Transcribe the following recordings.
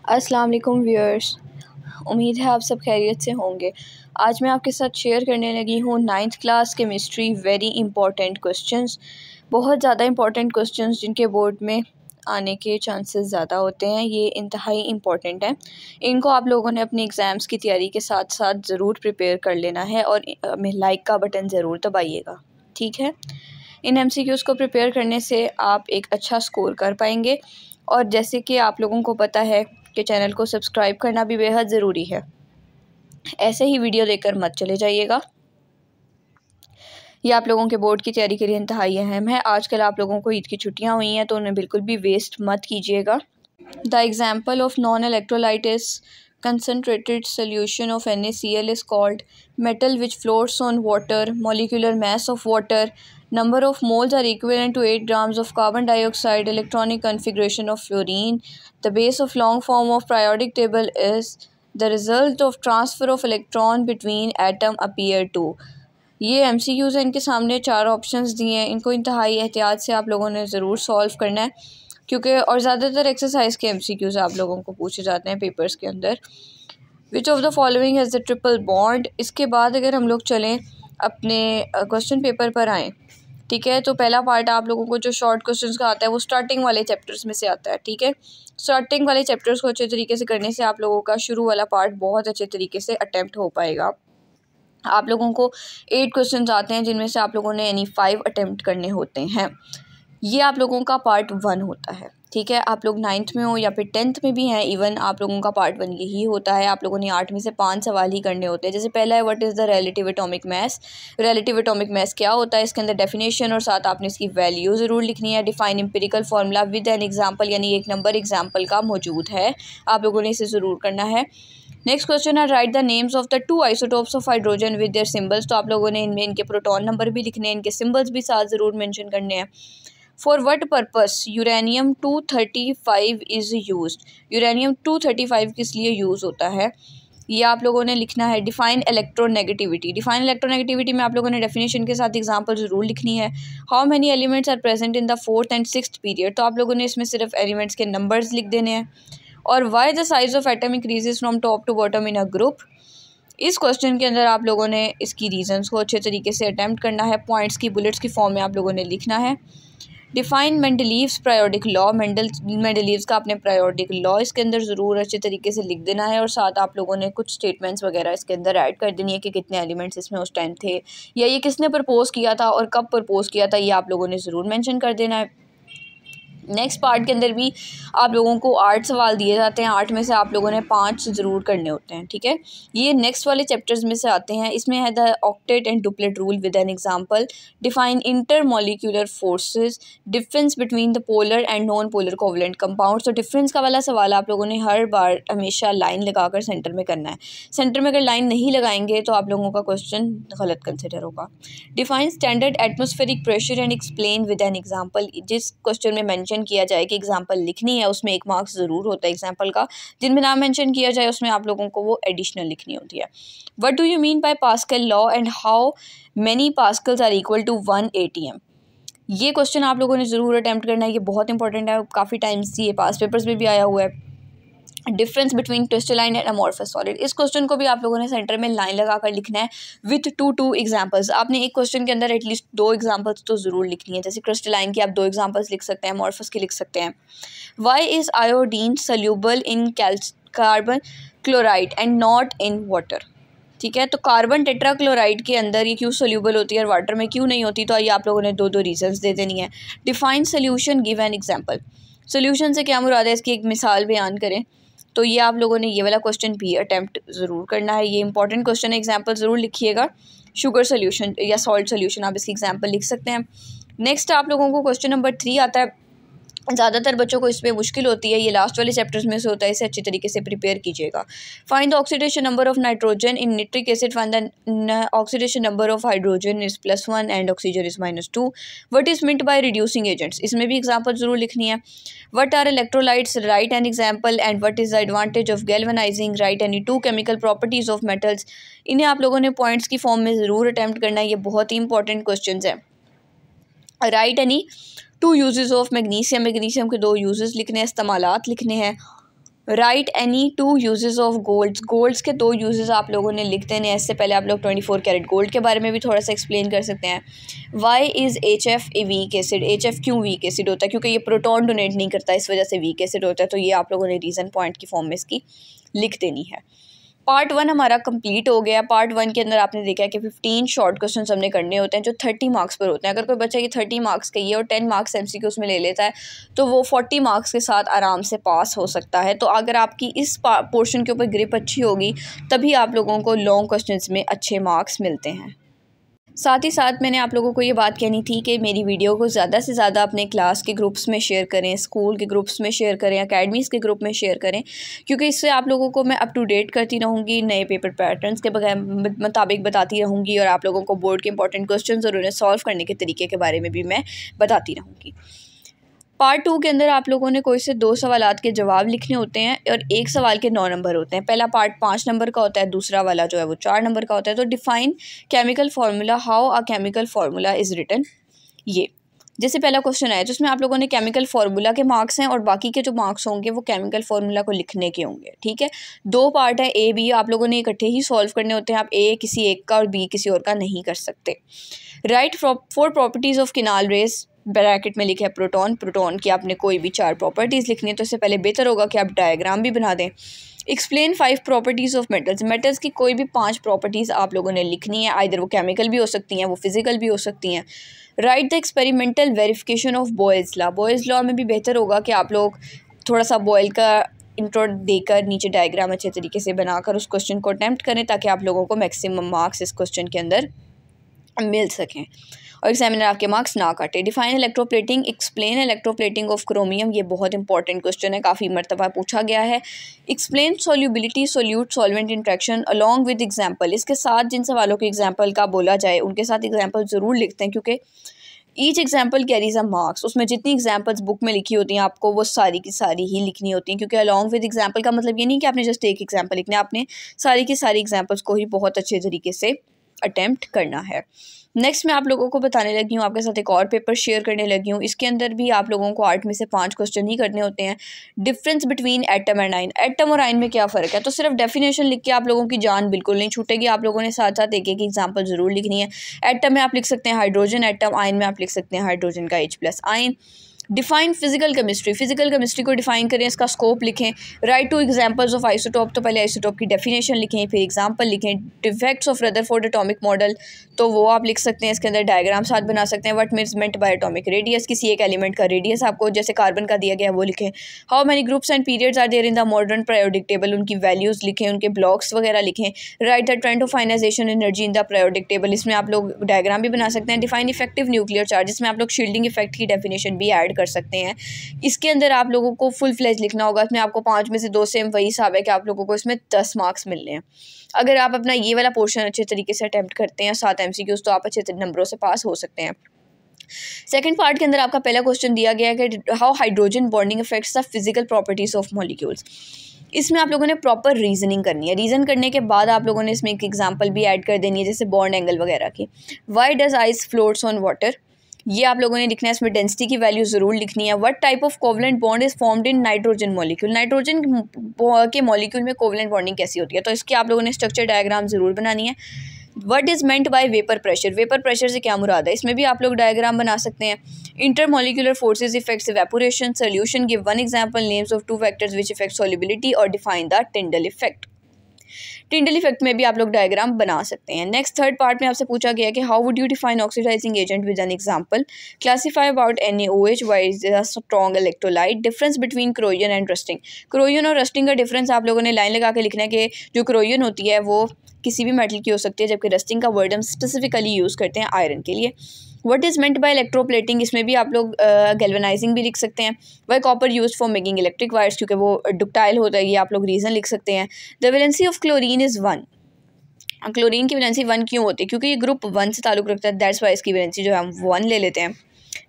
अस्सलाम वालेकुम व्यूअर्स, उम्मीद है आप सब खैरियत से होंगे। आज मैं आपके साथ शेयर करने लगी हूँ 9th class chemistry very important questions. बहुत ज़्यादा इंपॉर्टेंट क्वेश्चंस जिनके बोर्ड में आने के चांसेस ज़्यादा होते हैं। ये इंतहाई इम्पॉर्टेंट है। इनको आप लोगों ने अपनी एग्ज़ाम्स की तैयारी के साथ साथ ज़रूर प्रिपेयर कर लेना है और लाइक का बटन ज़रूर दबाइएगा, ठीक है। इन MCQs को प्रिपेयर करने से आप एक अच्छा स्कोर कर पाएंगे। और जैसे कि आप लोगों को पता है कि चैनल को सब्सक्राइब करना भी बेहद ज़रूरी है। ऐसे ही वीडियो देखकर मत चले जाइएगा। ये आप लोगों के बोर्ड की तैयारी के लिए इंतहाई अहम है। आजकल आप लोगों को ईद की छुट्टियां हुई हैं तो उन्हें बिल्कुल भी वेस्ट मत कीजिएगा। The example of non electrolytes concentrated solution of NaCl is called metal which floats on water. Molecular mass of water, number of moles are equivalent to 8 grams of carbon dioxide. Electronic configuration of fluorine. The base of long form of periodic table is the result of transfer of electron between atom appear to. ये MCQs हैं, इनके सामने 4 options दिए हैं। इनको इंतहाई एहतियात से आप लोगों ने ज़रूर सॉल्व करना है क्योंकि और ज़्यादातर एक्सरसाइज के MCQs आप लोगों को पूछे जाते हैं पेपर्स के अंदर। Which of the following has the triple bond. इसके बाद अगर हम लोग चलें अपने क्वेश्चन पेपर पर आएँ, ठीक है, तो पहला पार्ट आप लोगों को जो शॉर्ट क्वेश्चंस का आता है वो स्टार्टिंग वाले चैप्टर्स में से आता है, ठीक है। स्टार्टिंग वाले चैप्टर्स को अच्छे तरीके से करने से आप लोगों का शुरू वाला पार्ट बहुत अच्छे तरीके से अटैम्प्ट हो पाएगा। आप लोगों को 8 क्वेश्चंस आते हैं जिनमें से आप लोगों ने यानी 5 अटैम्प्ट करने होते हैं। ये आप लोगों का पार्ट 1 होता है, ठीक है। आप लोग 9th में हो या फिर 10th में भी हैं, इवन आप लोगों का पार्ट 1 यही होता है। आप लोगों ने 8 में से 5 सवाल ही करने होते हैं। जैसे पहला है what is the relative atomic mass. Relative atomic mass क्या होता है, इसके अंदर डेफिनेशन और साथ आपने इसकी वैल्यू ज़रूर लिखनी है। Define empirical formula with an example, यानी एक नंबर एग्जाम्पल का मौजूद है, आप लोगों ने इसे ज़रूर करना है। नेक्स्ट क्वेश्चन है right the names of the 2 isotopes of hydrogen with their symbols. तो आप लोगों ने इनमें इनके प्रोटॉन नंबर भी लिखने हैं, इनके सिंबल्स भी साथ ज़रूर मेंशन करने हैं। For what purpose uranium 235 is used. Uranium 235 किस लिए यूज़ होता है, ये आप लोगों ने लिखना है। Define electronegativity. डिफाइन इलेक्ट्रोनेगेटिविटी में आप लोगों ने डेफिनेशन के साथ एग्जांपल ज़रूर लिखनी है। How many elements are present in the 4th and 6th period. तो आप लोगों ने इसमें सिर्फ एलिमेंट्स के नंबर्स लिख देने हैं। और why the size of atom increases from top to bottom in a group. इस क्वेश्चन के अंदर आप लोगों ने इसकी रीजंस को अच्छे तरीके से अटैम्प्ट करना है। पॉइंट्स की बुलेट्स की फॉर्म में आप लोगों ने लिखना है। Define Mendeleev's periodic law. Mendeleev's का अपने प्रायोडिक लॉ इसके अंदर ज़रूर अच्छे तरीके से लिख देना है और साथ आप लोगों ने कुछ स्टेटमेंट्स वगैरह इसके अंदर ऐड कर देनी है कि कितने एलिमेंट्स इसमें उस टाइम थे या ये किसने प्रपोज किया था और कब प्रपोज किया था, ये आप लोगों ने ज़रूर मेंशन कर देना है। नेक्स्ट पार्ट के अंदर भी आप लोगों को 8 सवाल दिए जाते हैं। 8 में से आप लोगों ने 5 ज़रूर करने होते हैं, ठीक है। ये नेक्स्ट वाले चैप्टर्स में से आते हैं। इसमें है the octet and duplet rule with an example. Define intermolecular forces. Difference between the polar and non polar covalent compounds. तो डिफरेंस का वाला सवाल आप लोगों ने हर बार हमेशा लाइन लगाकर सेंटर में करना है। सेंटर में अगर लाइन नहीं लगाएंगे तो आप लोगों का क्वेश्चन गलत कंसिडर होगा। Define standard atmospheric pressure and explain with an example. जिस क्वेश्चन में मेंशन किया जाए कि एग्जांपल लिखनी है उसमें 1 मार्क्स ज़रूर होता है एग्जांपल का। जिनमें नाम मेंशन किया जाए उसमें आप लोगों को वो एडिशनल लिखनी होती है। What do you mean by Pascal law and how many Pascals are equal to 1 ATM। ये क्वेश्चन आप लोगों ने ज़रूर अटैम्प्ट करना है। ये बहुत इंपॉर्टेंट है, काफ़ी टाइम्स ये पास पेपर्स में भी आया हुआ है। Difference between crystalline and amorphous solid. इस क्वेश्चन को भी आप लोगों ने सेंटर में लाइन लगाकर लिखना है विथ 2 एग्जांपल्स। आपने एक क्वेश्चन के अंदर एटलीस्ट 2 एग्जांपल्स तो ज़रूर लिखनी है। जैसे क्रिस्टलाइन की आप 2 एग्जांपल्स लिख सकते हैं, अमॉर्फस की लिख सकते हैं। Why is iodine soluble in carbon chloride and not in water. ठीक है, तो कार्बन टेट्राक्लोराइड के अंदर ये क्यों सोल्यूबल होती है और वाटर में क्यों नहीं होती, तो ये आप लोगों ने 2 रीजंस दे देनी है। Define solution, give an example. Solution से क्या मुराद है, इसकी एक मिसाल बयान करें। तो ये आप लोगों ने ये वाला क्वेश्चन भी अटैम्प्ट ज़रूर करना है। ये इंपॉर्टेंट क्वेश्चन है, एग्जांपल ज़रूर लिखिएगा। शुगर सोल्यूशन या सॉल्ट सोल्यूशन आप इसकी एग्जांपल लिख सकते हैं। नेक्स्ट आप लोगों को क्वेश्चन नंबर 3 आता है। ज़्यादातर बच्चों को इसमें मुश्किल होती है, ये लास्ट वाले चैप्टर्स में से होता है, इसे अच्छी तरीके से प्रिपेयर कीजिएगा। Find the oxidation number of nitrogen in nitric acid. Find the oxidation number of hydrogen is +1 and oxygen is -2। What is meant by reducing agents. इसमें भी एग्जांपल ज़रूर लिखनी है। What are electrolytes, write an example. And what is the advantage of galvanising, write any 2 chemical properties of metals. इन्हें आप लोगों ने points की फॉर्म में ज़रूर अटैम्प्ट करना है, ये बहुत ही इंपॉर्टेंट क्वेश्चन है। Write any 2 uses of magnesium. Magnesium के 2 यूजेस लिखने हैं, इस्तेमालात लिखने हैं। Write any 2 uses of golds के 2 यूजेस आप लोगों ने लिख देने हैं। इससे पहले आप लोग 24 कैरेट गोल्ड के बारे में भी थोड़ा सा एक्सप्लेन कर सकते हैं। Why is HF a weak acid? HF क्यों वीक एसिड होता है? क्योंकि ये प्रोटॉन डोनेट नहीं करता, इस वजह से वीक एसिड होता है। तो ये आप लोगों ने रीज़न पॉइंट की फॉर्म में इसकी लिख देनी है। पार्ट 1 हमारा कंप्लीट हो गया। पार्ट 1 के अंदर आपने देखा है कि 15 शॉर्ट क्वेश्चन हमने करने होते हैं जो 30 मार्क्स पर होते हैं। अगर कोई बच्चा ये 30 मार्क्स का ये और 10 मार्क्स MCQ उसमें ले लेता है तो वो 40 मार्क्स के साथ आराम से पास हो सकता है। तो अगर आपकी इस पोर्शन के ऊपर ग्रिप अच्छी होगी तभी आप लोगों को लॉन्ग क्वेश्चन में अच्छे मार्क्स मिलते हैं। साथ ही साथ मैंने आप लोगों को ये बात कहनी थी कि मेरी वीडियो को ज़्यादा से ज़्यादा अपने क्लास के ग्रुप्स में शेयर करें, स्कूल के ग्रुप्स में शेयर करें, अकेडमीज़ के ग्रुप में शेयर करें, क्योंकि इससे आप लोगों को मैं अप टू डेट करती रहूँगी, नए पेपर पैटर्न्स के मुताबिक बताती रहूँगी और आप लोगों को बोर्ड के इंपॉर्टेंट क्वेश्चन और उन्हें सॉल्व करने के तरीके के बारे में भी मैं बताती रहूँगी। पार्ट 2 के अंदर आप लोगों ने कोई से 2 सवालात के जवाब लिखने होते हैं और एक सवाल के 9 नंबर होते हैं। पहला पार्ट 5 नंबर का होता है, दूसरा वाला जो है वो 4 नंबर का होता है। तो define chemical formula, how a chemical formula is written. ये जैसे पहला क्वेश्चन आया जिसमें आप लोगों ने केमिकल फार्मूला के मार्क्स हैं और बाकी के जो मार्क्स होंगे वो केमिकल फार्मूला को लिखने के होंगे। ठीक है, 2 पार्ट है, A B, आप लोगों ने इकट्ठे ही सॉल्व करने होते हैं। आप A किसी एक का और B किसी और का नहीं कर सकते। राइट 4 प्रॉपर्टीज़ ऑफ किनाल रेस, ब्रैकेट में लिखा है प्रोटॉन की आपने कोई भी 4 प्रॉपर्टीज़ लिखनी है तो इससे पहले बेहतर होगा कि आप डायग्राम भी बना दें। एक्सप्लेन 5 प्रॉपर्टीज़ ऑफ मेटल्स की कोई भी 5 प्रॉपर्टीज़ आप लोगों ने लिखनी है। आइदर वो केमिकल भी हो सकती हैं, वो फिजिकल भी हो सकती हैं। Right the experimental verification of boys law में भी बेहतर होगा कि आप लोग थोड़ा सा बॉयल का इंट्रो देकर नीचे डायग्राम अच्छे तरीके से बनाकर उस क्वेश्चन को अटैम्प्ट करें ताकि आप लोगों को मैक्सिमम मार्क्स इस क्वेश्चन के अंदर मिल सकें और एग्जामिनर आपके मार्क्स ना काटे। Define electroplating, explain electroplating of chromium, ये बहुत इंपॉर्टेंट क्वेश्चन है, काफ़ी मरतबा पूछा गया है। Explain solubility solute solvent interaction along with example, इसके साथ जिन सवालों के एग्जाम्पल का बोला जाए उनके साथ एग्जाम्पल ज़रूर लिखते हैं क्योंकि each example carries a marks. उसमें जितनी एग्जाम्पल्स बुक में लिखी होती हैं आपको वो सारी की सारी ही लिखनी होती हैं, क्योंकि अलॉन्ग विद एग्जाम्पल का मतलब ये नहीं कि आपने जस्ट एक एग्जाम्पल लिखना है, आपने सारी की सारी एग्जाम्पल्स को ही बहुत अच्छे तरीके से अटैम्प्ट करना है। नेक्स्ट मैं आप लोगों को बताने लगी हूँ, आपके साथ एक और पेपर शेयर करने लगी हूँ। इसके अंदर भी आप लोगों को 8 में से 5 क्वेश्चन ही करने होते हैं। Difference between atom and ion, atom और आयन में क्या फ़र्क है? तो सिर्फ डेफिनेशन लिख के आप लोगों की जान बिल्कुल नहीं छूटेगी, आप लोगों ने साथ साथ एक एक एग्जाम्पल ज़रूर लिखनी है। एटम में आप लिख सकते हैं हाइड्रोजन एटम, आयन में आप लिख सकते हैं हाइड्रोजन का H+ ion. Define physical chemistry को डिफाइन करें, इसका स्कोप लिखें। Right to examples of isotope, तो पहले आइसोटोप की डेफिनेशन लिखें फिर एग्जांपल लिखें। Defects of Rutherford atomic model, तो वो आप लिख सकते हैं, इसके अंदर डायग्राम साथ बना सकते हैं। What means meant by atomic radius, किसी एक एलिमेंट का रेडियस आपको जैसे कार्बन का दिया गया है वो लिखें। How many groups and periods are there in the modern periodic table, उनकी वैल्यूज़ लिखें, उनके ब्लॉक्स वगैरह लिखें। Write the trend of ionisation energy in the periodic table, इसमें आप लोग डायग्राम भी बना सकते हैं। डिफाइन इफेक्टिव न्यूक्लियर चार्ज, इसमें आप लोग शील्डिंग इफेक्ट की डेफिनेशन भी ऐड कर सकते हैं। इसके अंदर आप लोगों को फुल फ्लेज लिखना होगा, इसमें आपको 5 में से 2 सेम वही हिसाब है कि आप लोगों को इसमें 10 मार्क्स मिलने हैं। अगर आप अपना ये वाला पोर्शन अच्छे तरीके से अटैम्प्ट करते हैं 7 MCQs, तो आप अच्छे नंबरों से पास हो सकते हैं। सेकंड पार्ट के अंदर आपका पहला क्वेश्चन दिया गया है कि how hydrogen bonding affects the physical properties of molecules. इसमें आप लोगों ने प्रॉपर रीजनिंग करनी है। रीजन करने के बाद आप लोगों ने इसमें एक एग्जांपल भी ऐड कर देनी है, जैसे बॉन्ड एंगल वगैरह की। Why does ice floats on water, ये आप लोगों ने लिखना है, इसमें डेंसिटी की वैल्यू ज़रूर लिखनी है। What type of covalent bond is formed in nitrogen molecule, nitrogen के मॉलिक्यूल में कोवलेंट बॉन्डिंग कैसी होती है, तो इसकी आप लोगों ने स्ट्रक्चर डायग्राम ज़रूर बनानी है। What is meant by vapour pressure, vapour pressure से क्या मुराद है, इसमें भी आप लोग डायग्राम बना सकते हैं। Intermolecular forces effects evaporation solution, give one example names of 2 factors which effect solubility और define the Tyndall effect. Tyndall effect में भी आप लोग डायग्राम बना सकते हैं। नेक्स्ट थर्ड पार्ट में आपसे पूछा गया कि how would you define oxidizing agent with an example, classify about NaOH, why is a strong electrolyte, difference between corrosion and rusting. Corrosion और रस्टिंग का डिफरेंस आप लोगों ने लाइन लगा के लिखना है कि जो क्रोयन होती है वो किसी भी मेटल की हो सकती है, जबकि रस्टिंग का वर्ड हम स्पेसिफिकली यूज़ करते हैं आयरन के लिए। What is meant by electroplating, इसमें भी आप लोग गैल्वेनाइजिंग भी लिख सकते हैं। Y copper use for making electric wires, क्योंकि वो डक्टाइल होता है, ये आप लोग रीज़न लिख सकते हैं। The valency of chlorine is 1, chlorine की वैलेंसी 1 क्यों होती है, क्योंकि ये ग्रुप 1 से ताल्लुक़ रखता है, दैट्स वाई इसकी वैलेंसी जो है हम 1 ले लेते हैं।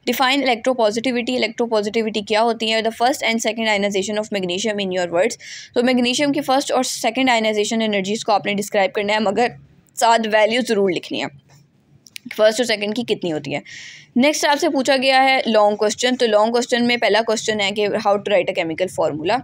डिफाइन इलेक्ट्रोपॉजिटिविटी क्या होती है। The first and second ionisation of magnesium in your words, तो मैग्नीशियम की फर्स्ट और सेकंड आयनाइजेशन एनर्जीज़ को आपने डिस्क्राइब करना है, मगर साथ वैल्यू ज़रूर लिखनी है। फर्स्ट और सेकंड की कितनी होती है। नेक्स्ट आपसे पूछा गया है लॉन्ग क्वेश्चन। तो लॉन्ग क्वेश्चन में पहला क्वेश्चन है कि how to write a chemical formula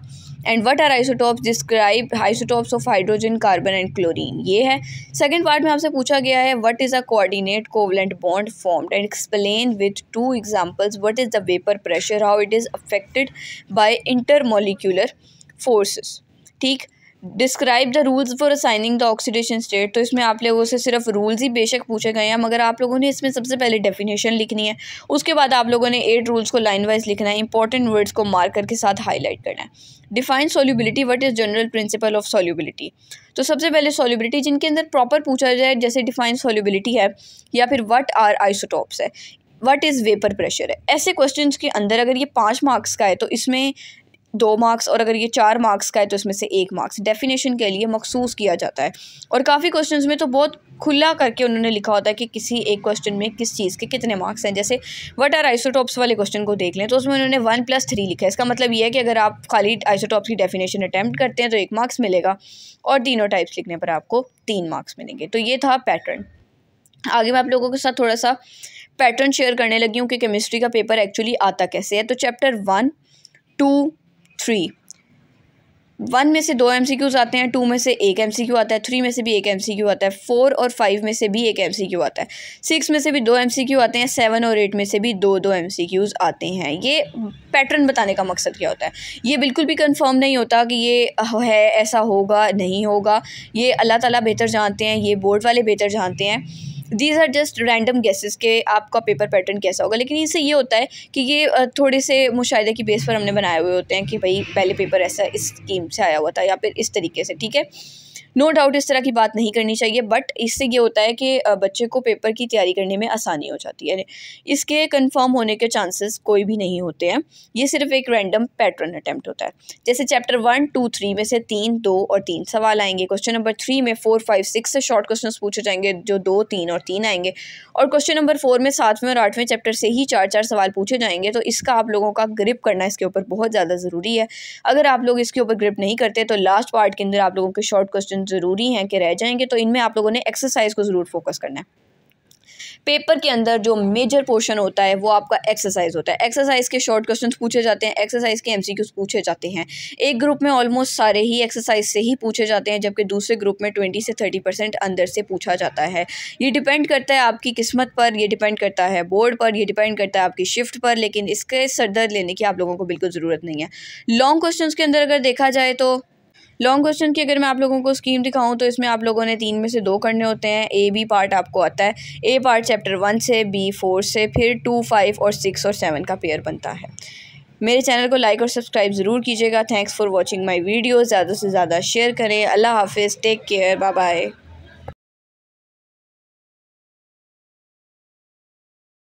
and what are isotopes, describe isotopes of hydrogen, carbon and chlorine, ये है। सेकंड पार्ट में आपसे पूछा गया है what is a coordinate covalent bond formed and explain with 2 examples what is the vapour pressure, how it is affected by intermolecular forces. ठीक, describe the rules for assigning the oxidation state. तो इसमें आप लोगों से सिर्फ rules ही बेशक पूछे गए हैं, मगर आप लोगों ने इसमें सबसे पहले डेफिनेशन लिखनी है, उसके बाद आप लोगों ने 8 रूल्स को लाइन वाइज लिखना है, इंपॉर्टेंट वर्ड्स को मार्कर के साथ हाईलाइट करना है। Define solubility, what is general principle of solubility. तो सबसे पहले सॉल्युबिलिटी जिनके अंदर प्रॉपर पूछा जाए, जैसे डिफाइन सॉल्युबिलिटी है या फिर व्हाट आर आइसोटॉप्स है, व्हाट इज़ वेपर प्रेशर है। ऐसे क्वेश्चन के अंदर अगर ये 5 मार्क्स का है तो इसमें 2 मार्क्स, और अगर ये 4 मार्क्स का है तो इसमें से 1 मार्क्स डेफिनेशन के लिए मखसूस किया जाता है। और काफ़ी क्वेश्चंस में तो बहुत खुला करके उन्होंने लिखा होता है कि किसी एक क्वेश्चन में किस चीज़ के कितने मार्क्स हैं। जैसे व्हाट आर आइसोटॉप्स वाले क्वेश्चन को देख लें तो उसमें उन्होंने 1+3 लिखा है। इसका मतलब ये है कि अगर आप खाली आइसोटॉप्स की डेफिनेशन अटैम्प्ट करते हैं तो 1 मार्क्स मिलेगा, और तीनों टाइप्स लिखने पर आपको 3 मार्क्स मिलेंगे। तो ये था पैटर्न। आगे मैं आप लोगों के साथ थोड़ा सा पैटर्न शेयर करने लगी हूँ कि केमिस्ट्री का पेपर एक्चुअली आता कैसे है। तो चैप्टर 1, 2, 3, 1 में से 2 MCQs आते हैं, 2 में से 1 MCQ आता है, 3 में से भी 1 MCQ आता है, 4 और 5 में से भी 1 MCQ आता है, 6 में से भी 2 MCQ आते हैं, 7 और 8 में से भी 2 MCQs आते हैं। ये पैटर्न बताने का मकसद क्या होता है, ये बिल्कुल भी कंफर्म नहीं होता कि ये है ऐसा होगा नहीं होगा, ये अल्लाह ताला बेहतर जानते हैं, ये बोर्ड वाले बेहतर जानते हैं। These are just random guesses के आपका पेपर पैटर्न कैसा होगा, लेकिन इससे ये होता है कि ये थोड़े से मुशाहिदे की बेस पर हमने बनाए हुए होते हैं कि भाई पहले पेपर ऐसा इस स्कीम से आया हुआ था या फिर इस तरीके से। ठीक है, नो डाउट इस तरह की बात नहीं करनी चाहिए, बट इससे ये होता है कि बच्चे को पेपर की तैयारी करने में आसानी हो जाती है। इसके कंफर्म होने के चांसेस कोई भी नहीं होते हैं, ये सिर्फ एक रैंडम पैटर्न अटैम्प्ट होता है। जैसे चैप्टर 1, 2, 3 में से 3, 2 और 3 सवाल आएंगे। क्वेश्चन नंबर 3 में 4, 5, 6 से शॉर्ट क्वेश्चन पूछे जाएंगे जो 2, 3 और 3 आएंगे, और क्वेश्चन नंबर 4 में 7वें और 8वें चैप्टर से ही 4 सवाल पूछे जाएंगे। तो इसका आप लोगों का ग्रिप करना इसके ऊपर बहुत ज़्यादा ज़रूरी है। अगर आप लोग इसके ऊपर ग्रिप नहीं करते तो लास्ट पार्ट के अंदर आप लोगों के शॉर्ट क्वेश्चन ज़रूरी हैं कि रह जाएंगे। तो इनमें आप लोगों ने एक्सरसाइज को ज़रूर फोकस करना है। पेपर के अंदर जो मेजर पोर्शन होता है वो आपका एक्सरसाइज होता है। एक्सरसाइज के शॉर्ट क्वेश्चंस पूछे जाते हैं, एक्सरसाइज के MCQs पूछे जाते हैं। एक ग्रुप में ऑलमोस्ट सारे ही एक्सरसाइज से ही पूछे जाते हैं, जबकि दूसरे ग्रुप में 20 से 30% अंदर से पूछा जाता है। ये डिपेंड करता है आपकी किस्मत पर, ये डिपेंड करता है बोर्ड पर, ये डिपेंड करता है आपकी शिफ्ट पर, लेकिन इसके सरदर्द लेने की आप लोगों को बिल्कुल ज़रूरत नहीं है। लॉन्ग क्वेश्चन के अंदर अगर देखा जाए तो लॉन्ग क्वेश्चन की अगर मैं आप लोगों को स्कीम दिखाऊं तो इसमें आप लोगों ने 3 में से 2 करने होते हैं। A, B पार्ट आपको आता है। A पार्ट चैप्टर 1 से, B 4 से, फिर 2, 5 और 6 और 7 का पेयर बनता है। मेरे चैनल को लाइक और सब्सक्राइब ज़रूर कीजिएगा। Thanks for watching my video. ज़्यादा से ज़्यादा शेयर करें। अल्लाह हाफिज़, टेक केयर, बाय बाय।